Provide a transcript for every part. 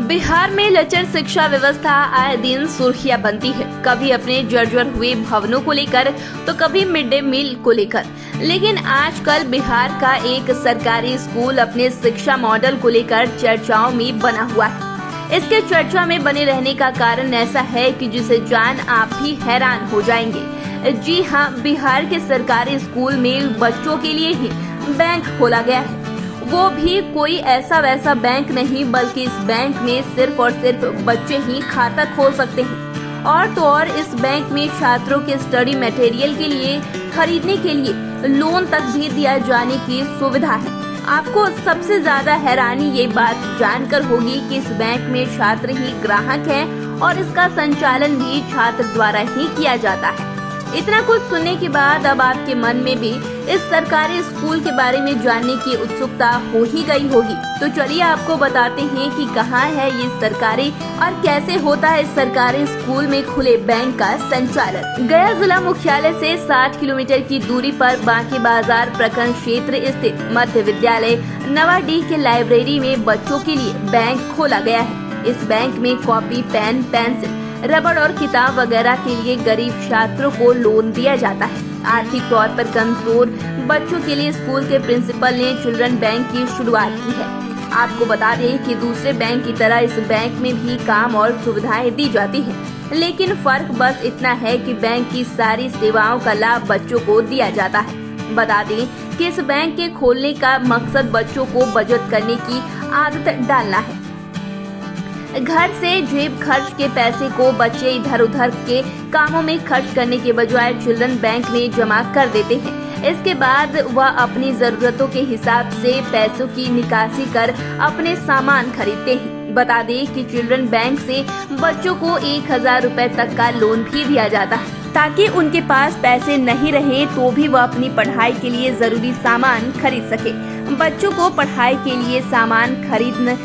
बिहार में लचर शिक्षा व्यवस्था आए दिन सुर्खियां बनती है, कभी अपने जर्जर हुए भवनों को लेकर तो कभी मिड डे मील को लेकर। लेकिन आजकल बिहार का एक सरकारी स्कूल अपने शिक्षा मॉडल को लेकर चर्चाओं में बना हुआ है। इसके चर्चा में बने रहने का कारण ऐसा है कि जिसे जान आप भी हैरान हो जाएंगे। जी हाँ, बिहार के सरकारी स्कूल में बच्चों के लिए ही बैंक खोला गया है। वो भी कोई ऐसा वैसा बैंक नहीं, बल्कि इस बैंक में सिर्फ और सिर्फ बच्चे ही खाता खोल सकते हैं। और तो और इस बैंक में छात्रों के स्टडी मटेरियल के लिए खरीदने के लिए लोन तक भी दिया जाने की सुविधा है। आपको सबसे ज्यादा हैरानी ये बात जानकर होगी कि इस बैंक में छात्र ही ग्राहक हैं और इसका संचालन भी छात्र द्वारा ही किया जाता है। इतना कुछ सुनने के बाद अब आपके मन में भी इस सरकारी स्कूल के बारे में जानने की उत्सुकता हो ही गई होगी। तो चलिए आपको बताते हैं कि कहाँ है ये सरकारी और कैसे होता है इस सरकारी स्कूल में खुले बैंक का संचालन। गया जिला मुख्यालय से 60 किलोमीटर की दूरी पर बांके बाजार प्रखंड क्षेत्र स्थित मध्य विद्यालय नवाडीह के लाइब्रेरी में बच्चों के लिए बैंक खोला गया है। इस बैंक में कॉपी, पेन, पेंसिल, रबड़ और किताब वगैरह के लिए गरीब छात्रों को लोन दिया जाता है। आर्थिक तौर पर कमजोर बच्चों के लिए स्कूल के प्रिंसिपल ने चिल्ड्रन बैंक की शुरुआत की है। आपको बता दें कि दूसरे बैंक की तरह इस बैंक में भी काम और सुविधाएं दी जाती है, लेकिन फर्क बस इतना है कि बैंक की सारी सेवाओं का लाभ बच्चों को दिया जाता है। बता दें कि इस बैंक के खोलने का मकसद बच्चों को बचत करने की आदत डालना है। घर से जेब खर्च के पैसे को बच्चे इधर उधर के कामों में खर्च करने के बजाय चिल्ड्रन बैंक में जमा कर देते हैं। इसके बाद वह अपनी जरूरतों के हिसाब से पैसों की निकासी कर अपने सामान खरीदते हैं। बता दें कि चिल्ड्रन बैंक से बच्चों को 1000 रुपए तक का लोन भी दिया जाता है, ताकि उनके पास पैसे नहीं रहे तो भी वह अपनी पढ़ाई के लिए जरूरी सामान खरीद सके। बच्चों को पढ़ाई के लिए सामान खरीदने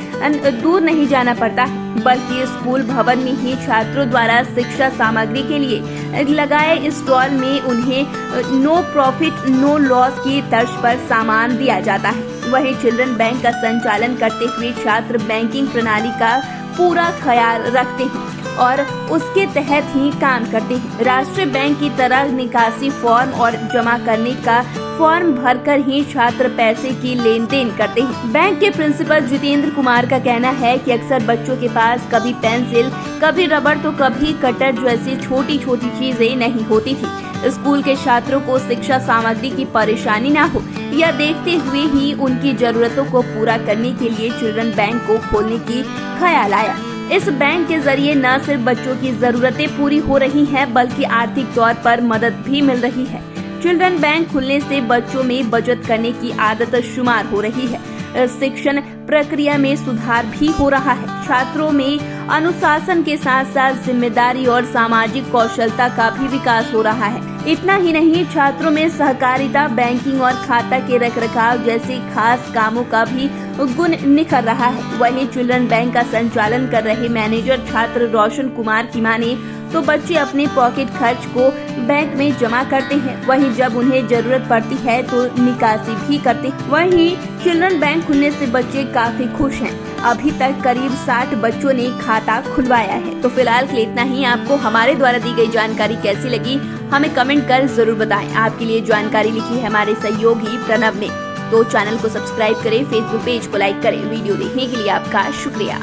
दूर नहीं जाना पड़ता, बल्कि स्कूल भवन में ही छात्रों द्वारा शिक्षा सामग्री के लिए लगाए स्टॉल में उन्हें नो प्रॉफिट नो लॉस की तर्ज पर सामान दिया जाता है। वहीं चिल्ड्रन बैंक का संचालन करते हुए छात्र बैंकिंग प्रणाली का पूरा ख्याल रखते हैं और उसके तहत ही काम करते हैं। राष्ट्रीय बैंक की तरह निकासी फॉर्म और जमा करने का फॉर्म भरकर ही छात्र पैसे की लेन देन करते हैं। बैंक के प्रिंसिपल जितेंद्र कुमार का कहना है कि अक्सर बच्चों के पास कभी पेंसिल, कभी रबड़ तो कभी कटर जैसी छोटी छोटी चीजें नहीं होती थी। स्कूल के छात्रों को शिक्षा सामग्री की परेशानी न हो, यह देखते हुए ही उनकी जरूरतों को पूरा करने के लिए चिल्ड्रन बैंक को खोलने की ख्याल आया। इस बैंक के जरिए न सिर्फ बच्चों की जरूरतें पूरी हो रही हैं, बल्कि आर्थिक तौर पर मदद भी मिल रही है। चिल्ड्रन बैंक खुलने से बच्चों में बचत करने की आदत शुमार हो रही है। शिक्षण प्रक्रिया में सुधार भी हो रहा है। छात्रों में अनुशासन के साथ साथ जिम्मेदारी और सामाजिक कौशलता का भी विकास हो रहा है। इतना ही नहीं, छात्रों में सहकारिता, बैंकिंग और खाता के रखरखाव जैसे खास कामों का भी गुण निखर रहा है। वहीं चिल्ड्रन बैंक का संचालन कर रहे मैनेजर छात्र रोशन कुमार की माने तो बच्चे अपने पॉकेट खर्च को बैंक में जमा करते हैं, वहीं जब उन्हें जरूरत पड़ती है तो निकासी भी करते हैं। वहीं चिल्ड्रन बैंक खुलने से बच्चे काफी खुश हैं। अभी तक करीब 60 बच्चों ने खाता खुलवाया है। तो फिलहाल के लिए इतना ही। आपको हमारे द्वारा दी गई जानकारी कैसी लगी हमें कमेंट कर जरूर बताएं। आपके लिए जानकारी लिखी है हमारे सहयोगी प्रणव ने। तो चैनल को सब्सक्राइब करें, फेसबुक पेज को लाइक करें। वीडियो देखने के लिए आपका शुक्रिया।